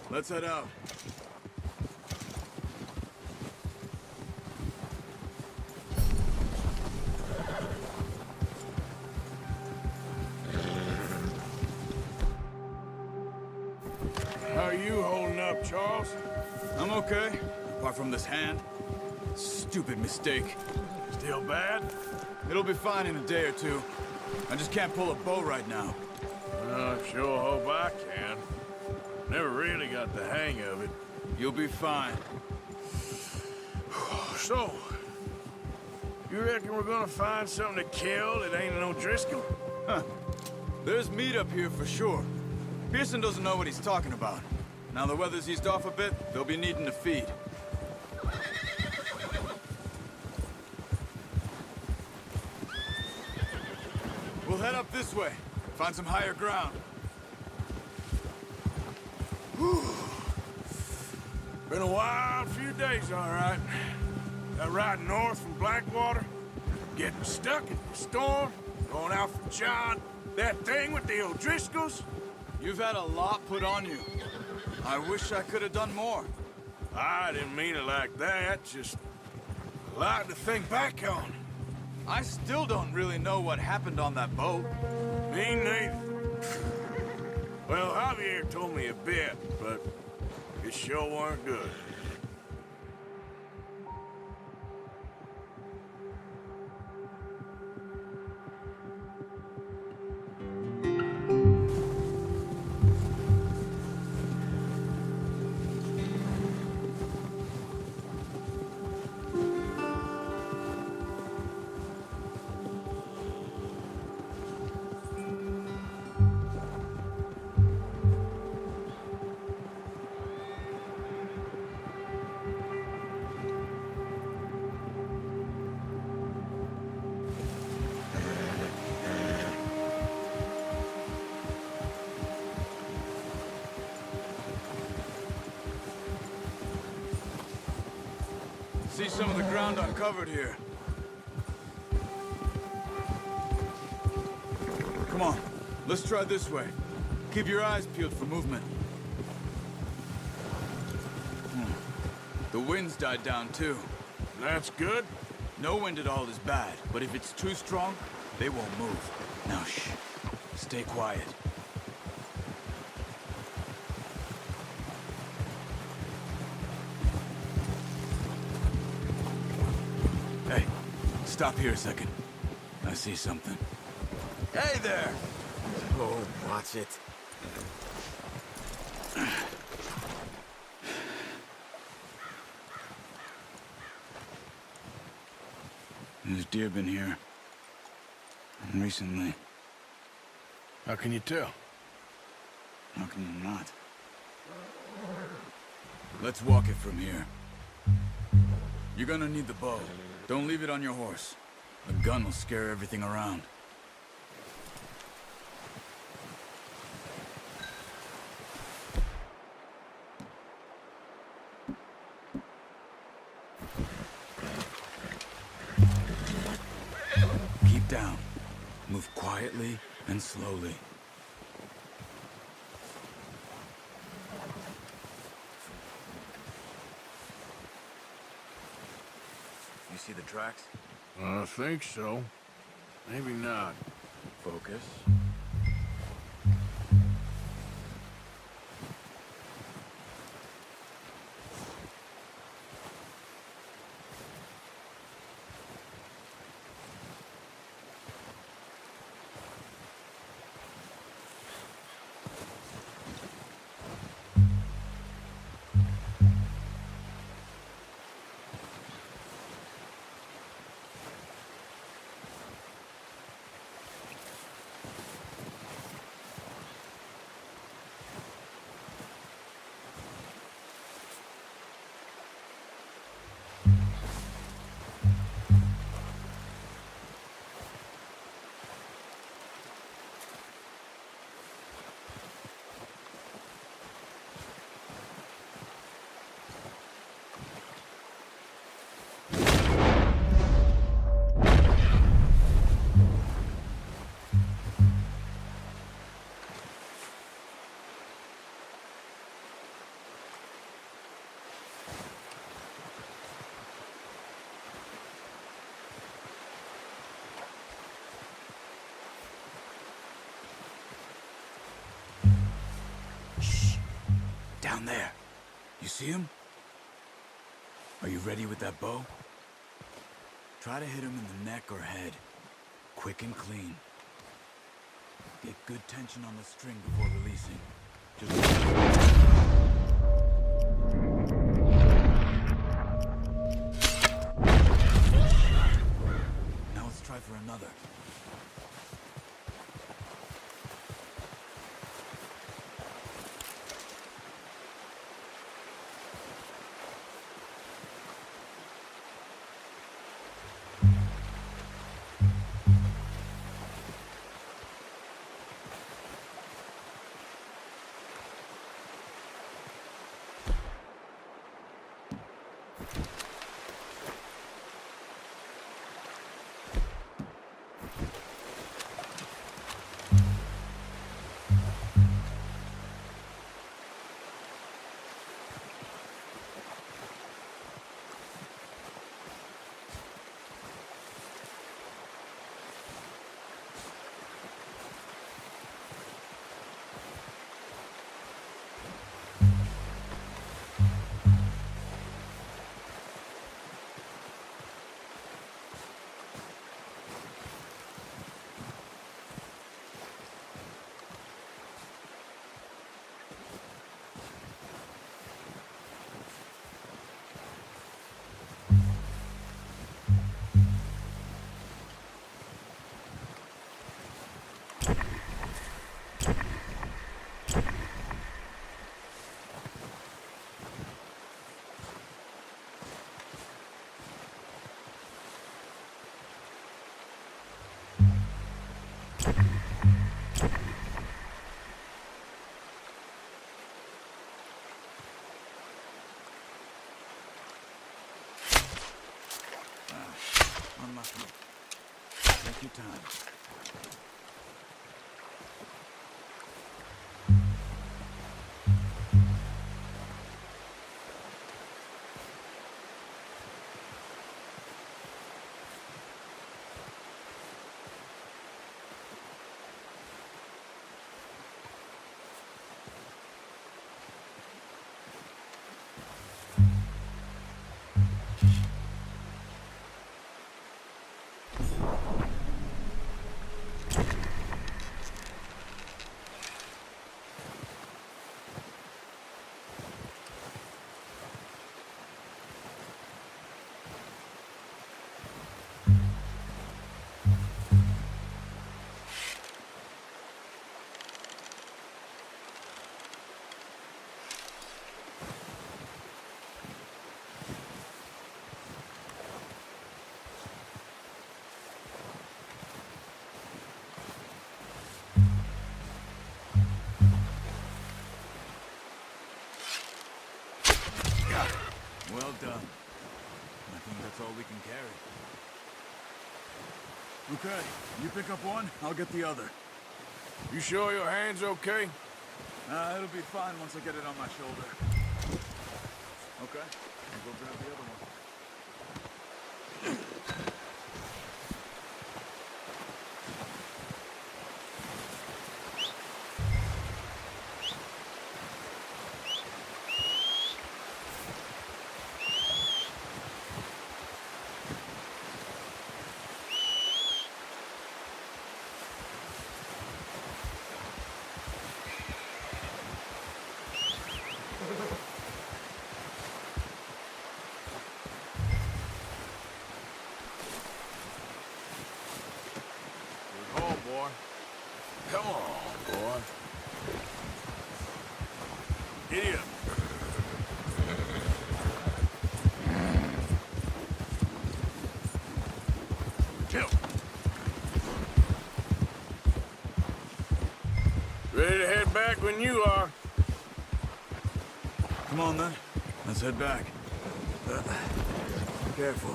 Let's head out. How are you holding up, Charles? I'm okay, apart from this hand. Stupid mistake. Still bad? It'll be fine in a day or two. I just can't pull a bow right now. I sure hope I can. Never really got the hang of it. You'll be fine. So, you reckon we're gonna find something to kill that ain't no Driscoll? Huh. There's meat up here for sure. Pearson doesn't know what he's talking about. Now the weather's eased off a bit, they'll be needing to feed. We'll head up this way. Find some higher ground. Whew. Been a wild few days, all right. That ride north from Blackwater, getting stuck in the storm, going out for John, that thing with the O'Driscolls. You've had a lot put on you. I wish I could have done more. I didn't mean it like that, just a lot to think back on. I still don't really know what happened on that boat. Me neither. Well, Javier told me a bit, but it sure weren't good. See some of the ground uncovered here. Come on, let's try this way. Keep your eyes peeled for movement. The wind's died down too. That's good. No wind at all is bad, but if it's too strong, they won't move. Now shh, stay quiet. Hey, stop here a second. I see something. Hey there! Oh, watch it. There's deer been here. Recently. How can you tell? How can you not? Let's walk it from here. You're gonna need the bow. Don't leave it on your horse. A gun will scare everything around. Keep down. Move quietly and slowly. You see the tracks? I think so. Maybe not. Focus. Down there. You see him? Are you ready with that bow? Try to hit him in the neck or head. Quick and clean. Get good tension on the string before releasing. Now let's try for another. Unlucky. Take your time. Well done. I think that's all we can carry. Okay, you pick up one, I'll get the other. You sure your hand's okay? It'll be fine once I get it on my shoulder. Okay, I'll go grab the other one. Boy. Come on, boy. Giddy up. Chill. Ready to head back when you are. Come on then, let's head back. Careful.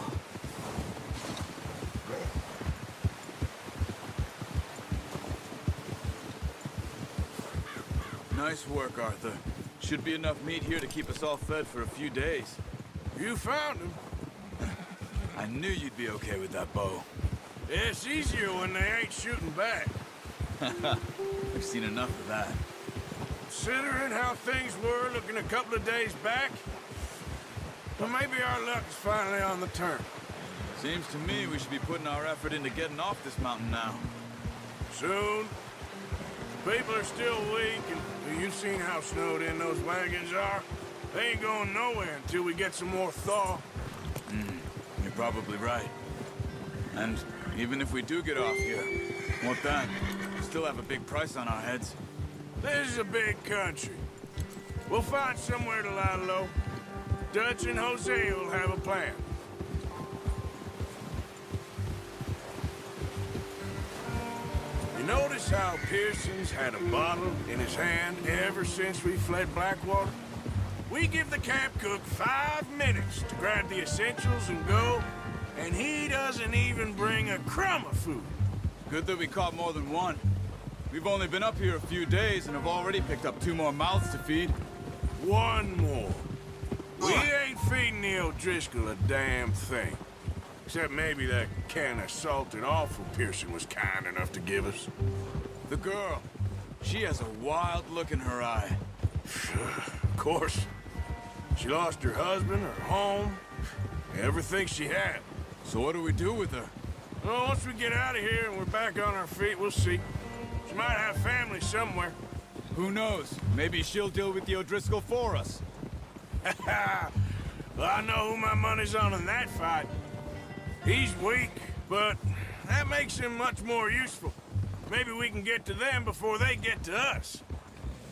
Nice work, Arthur. Should be enough meat here to keep us all fed for a few days. You found him. I knew you'd be okay with that bow. It's easier when they ain't shooting back. We've seen enough of that. considering how things were looking a couple of days back. But maybe our luck is finally on the turn. Seems to me we should be putting our effort into getting off this mountain now. Soon. People are still weak, and you've seen how snowed in those wagons are. They ain't going nowhere until we get some more thaw. You're probably right. And even if we do get off here, what then? We still have a big price on our heads. This is a big country. We'll find somewhere to lie low. Dutch and Jose will have a plan. You notice how Pearson's had a bottle in his hand ever since we fled Blackwater? We give the camp cook 5 minutes to grab the essentials and go, and he doesn't even bring a crumb of food. Good that we caught more than one. We've only been up here a few days and have already picked up 2 more mouths to feed. One more. We ain't feeding the O'Driscoll a damn thing. Except maybe that can of salted offal Pearson was kind enough to give us. The girl. She has a wild look in her eye. Of course. She lost her husband, her home, everything she had. So what do we do with her? Well, once we get out of here and we're back on our feet, we'll see. She might have family somewhere. Who knows? Maybe she'll deal with the O'Driscoll for us. Well, I know who my money's on in that fight. He's weak, but that makes him much more useful. Maybe we can get to them before they get to us.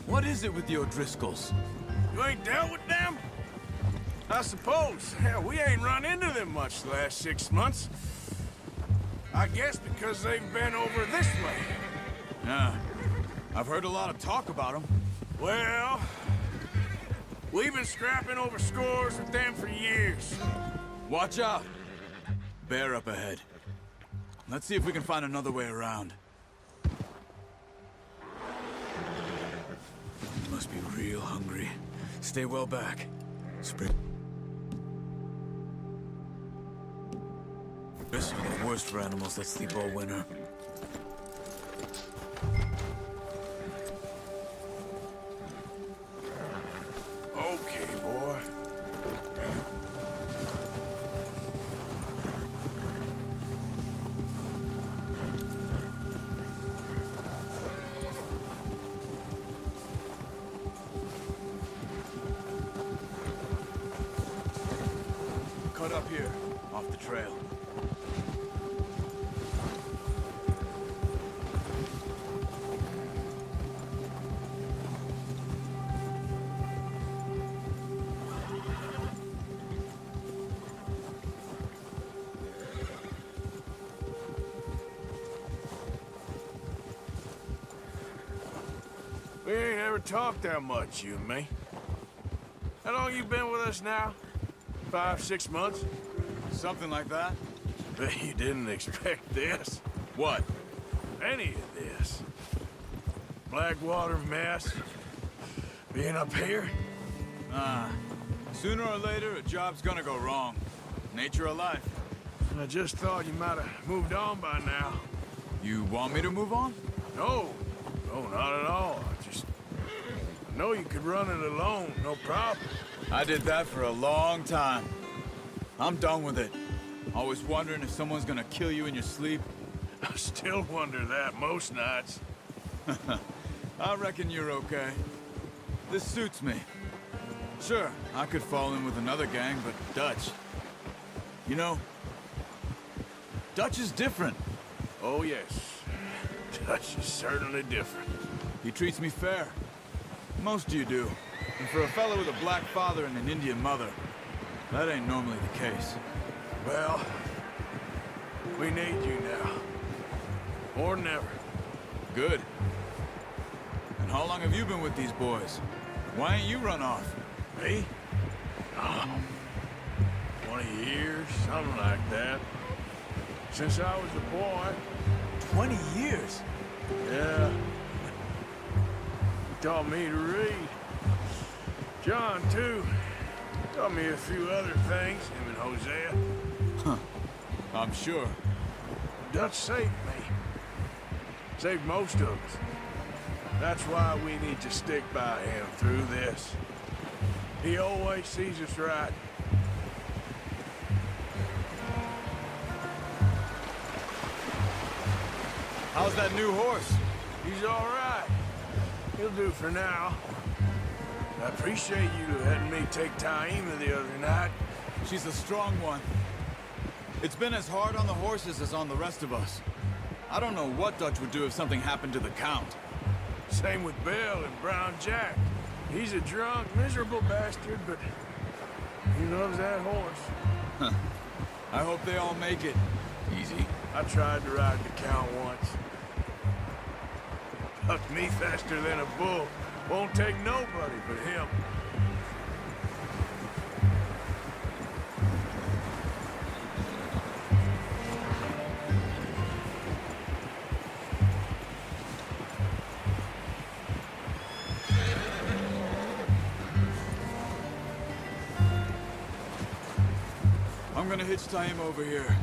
What is it with the O'Driscolls? You ain't dealt with them? I suppose. Hell, we ain't run into them much the last 6 months. I guess because they've been over this way. Yeah. I've heard a lot of talk about them. Well, we've been scrapping over scores with them for years. Watch out! Bear up ahead. Let's see if we can find another way around. You must be real hungry. Stay well back. Spring. This is the worst for animals that sleep all winter. Okay, boy. Cut up here, off the trail. We ain't ever talked that much, you and me. How long you been with us now? 5, 6 months? Something like that? Bet you didn't expect this. What? Any of this. Blackwater mess. Being up here. Sooner or later, a job's gonna go wrong. Nature of life. I just thought you might have moved on by now. You want me to move on? No, not at all. I know you could run it alone, no problem. I did that for a long time. I'm done with it. Always wondering if someone's gonna kill you in your sleep. I still wonder that most nights. I reckon you're okay. This suits me. Sure, I could fall in with another gang, but Dutch... You know, Dutch is different. Oh, yes. Dutch is certainly different. He treats me fair. Most of you do. And for a fellow with a black father and an Indian mother, that ain't normally the case. Well, we need you now. More than ever. Good. And how long have you been with these boys? Why ain't you run off? Me? Oh, 20 years, something like that. Since I was a boy. 20 years? Yeah. He taught me to read. John, too. Taught me a few other things, him and Hosea. Huh. I'm sure. Dutch saved me. Saved most of us. That's why we need to stick by him through this. He always sees us right. How's that new horse? He's all right. He'll do for now. I appreciate you letting me take Taima the other night. She's a strong one. It's been as hard on the horses as on the rest of us. I don't know what Dutch would do if something happened to the Count. Same with Bill and Brown Jack. He's a drunk, miserable bastard, but he loves that horse. Huh. I hope they all make it. Easy. I tried to ride the Count once. Bucked me faster than a bull. Won't take nobody but him. I'm gonna hitch Taima over here.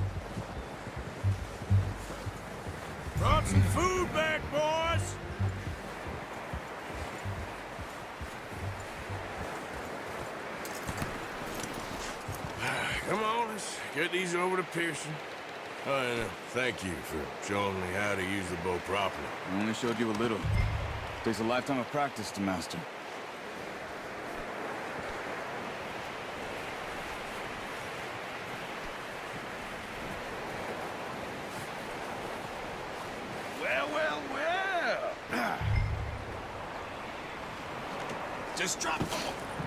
Brought some food back, boys! Come on, let's get these over to Pearson. Oh, and thank you for showing me how to use the bow properly. I only showed you a little. Takes a lifetime of practice to master. Well, well, well. Just drop them.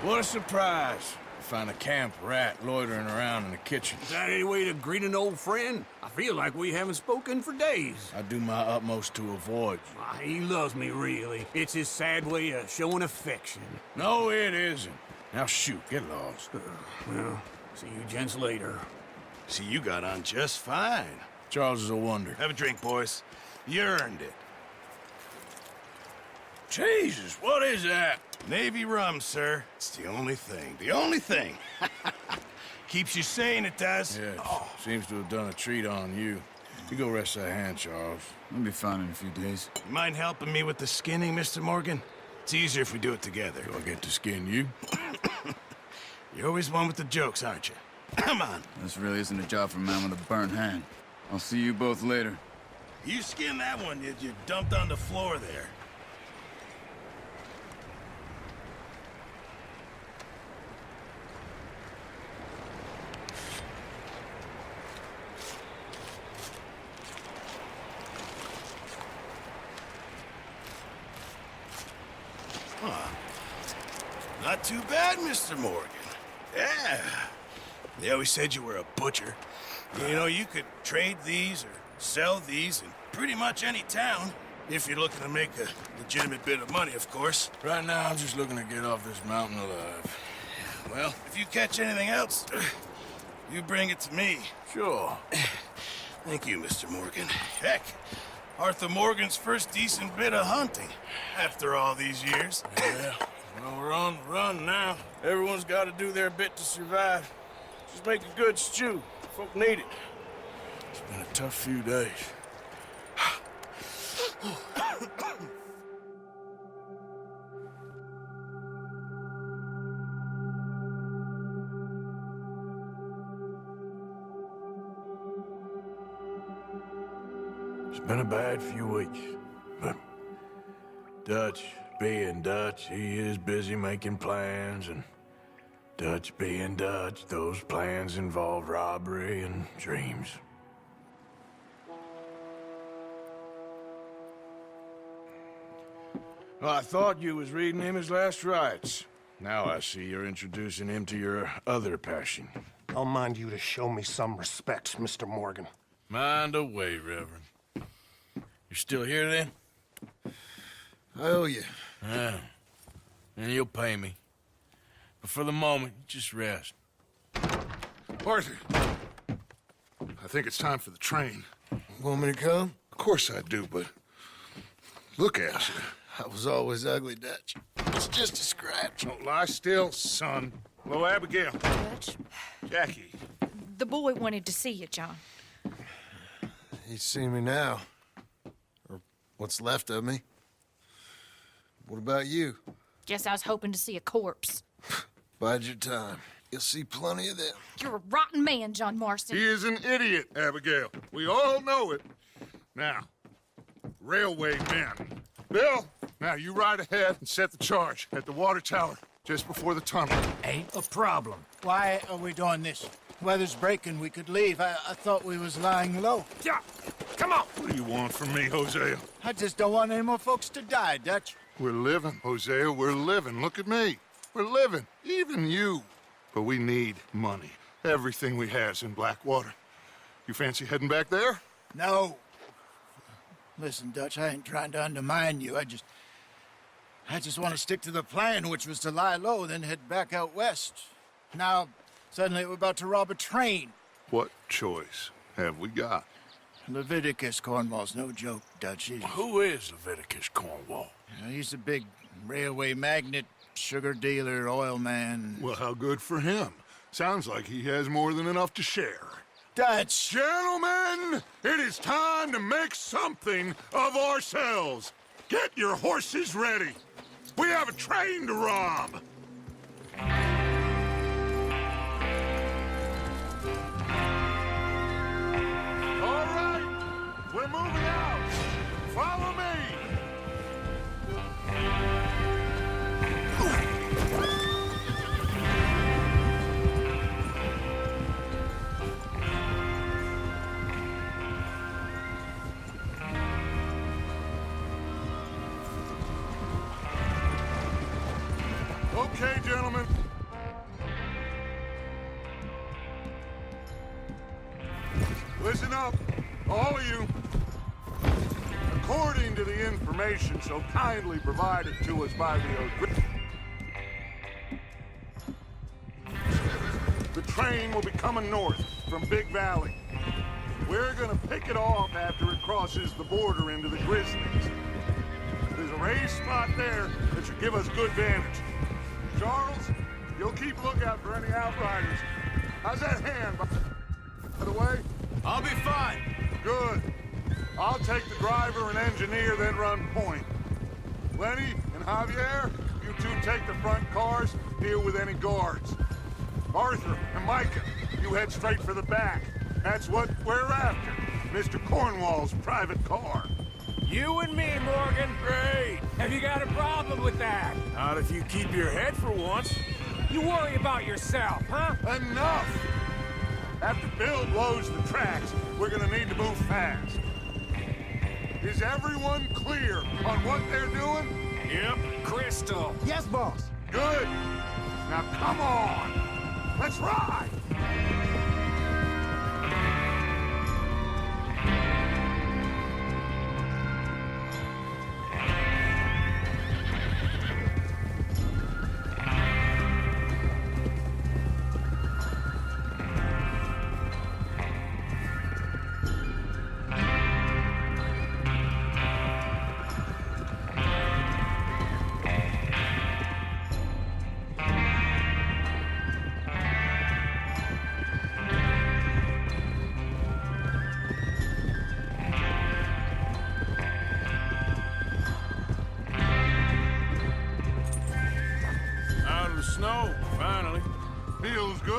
What a surprise. Find a camp rat loitering around in the kitchen. Is that any way to greet an old friend? I feel like we haven't spoken for days. I do my utmost to avoid you. He loves me, really. It's his sad way of showing affection. No, it isn't. Now shoot, get lost. Well, see you gents later. See, you got on just fine. Charles is a wonder. Have a drink, boys. You earned it. Jesus, what is that? Navy rum, sir. It's the only thing. The only thing. Keeps you sane, it does. Yes, seems to have done a treat on you. You go rest that hand, Charles. I'll be fine in a few days. You mind helping me with the skinning, Mr. Morgan? It's easier if we do it together. Do I get to skin you? You're always one with the jokes, aren't you? Come on. This really isn't a job for a man with a burnt hand. I'll see you both later. You skinned that one you dumped on the floor there. Not too bad, Mr. Morgan. Yeah. They always said you were a butcher. You know, you could trade these or sell these in pretty much any town. If you're looking to make a legitimate bit of money, of course. Right now, I'm just looking to get off this mountain alive. Well, if you catch anything else, you bring it to me. Sure. Thank you, Mr. Morgan. Heck, Arthur Morgan's first decent bit of hunting after all these years. Yeah. Well, we're on the run now. Everyone's got to do their bit to survive. Just make a good stew. Folk need it. It's been a tough few days. It's been a bad few weeks, but Dutch being Dutch, he is busy making plans, and Dutch being Dutch, those plans involve robbery and dreams. Well, I thought you was reading him his last rites. Now I see you're introducing him to your other passion. I'll mind you to show me some respect, Mr. Morgan. Mind away, Reverend. You're still here, then? I owe you. Yeah. And you'll pay me. But for the moment, just rest. Arthur, I think it's time for the train. Want me to come? Of course I do, but look at you. I was always ugly, Dutch. It's just a scratch. Don't lie still, son. Hello, Abigail. Dutch, Jackie. the boy wanted to see you, John. You see me now. Or what's left of me. What about you? Guess I was hoping to see a corpse. Bide your time. You'll see plenty of them. You're a rotten man, John Marston. He is an idiot, Abigail. We all know it. Now, railway men. Bill, now you ride ahead and set the charge at the water tower just before the tunnel. Ain't a problem. Why are we doing this? Weather's breaking. We could leave. I thought we was lying low. Yeah, come on. What do you want from me, Hosea? I just don't want any more folks to die, Dutch. We're living, Hosea. We're living. Look at me. We're living. Even you. But we need money. Everything we has in Blackwater. You fancy heading back there? No. Listen, Dutch, I ain't trying to undermine you. I just want to stick to the plan, which was to lie low, then head back out west. Now, suddenly we're about to rob a train. What choice have we got? Leviticus Cornwall's no joke, Dutch. Who is Leviticus Cornwall? He's a big railway magnate, sugar dealer, oil man. Well, how good for him. Sounds like he has more than enough to share. Dutch! Gentlemen, it is time to make something of ourselves. Get your horses ready. We have a train to rob. All right, we're moving out. Follow me. Okay, gentlemen. Listen up, all of you. According to the information so kindly provided to us by the train will be coming north from Big Valley. We're gonna pick it off after it crosses the border into the Grizzlies. There's a raised spot there that should give us good vantage. Charles, you'll keep lookout for any outriders. How's that hand, by the way? I'll be fine. Good. I'll take the driver and engineer, then run point. Lenny and Javier, you two take the front cars, deal with any guards. Arthur and Micah, you head straight for the back. That's what we're after. Mr. Cornwall's private car. You and me, Morgan. Great! Have you got a problem with that? Not if you keep your head for once. You worry about yourself, huh? Enough! After Bill blows the tracks, we're gonna need to move fast. Is everyone clear on what they're doing? Yep. Crystal. Yes, boss. Good. Now come on. Let's ride. Out of the snow, finally. Feels good.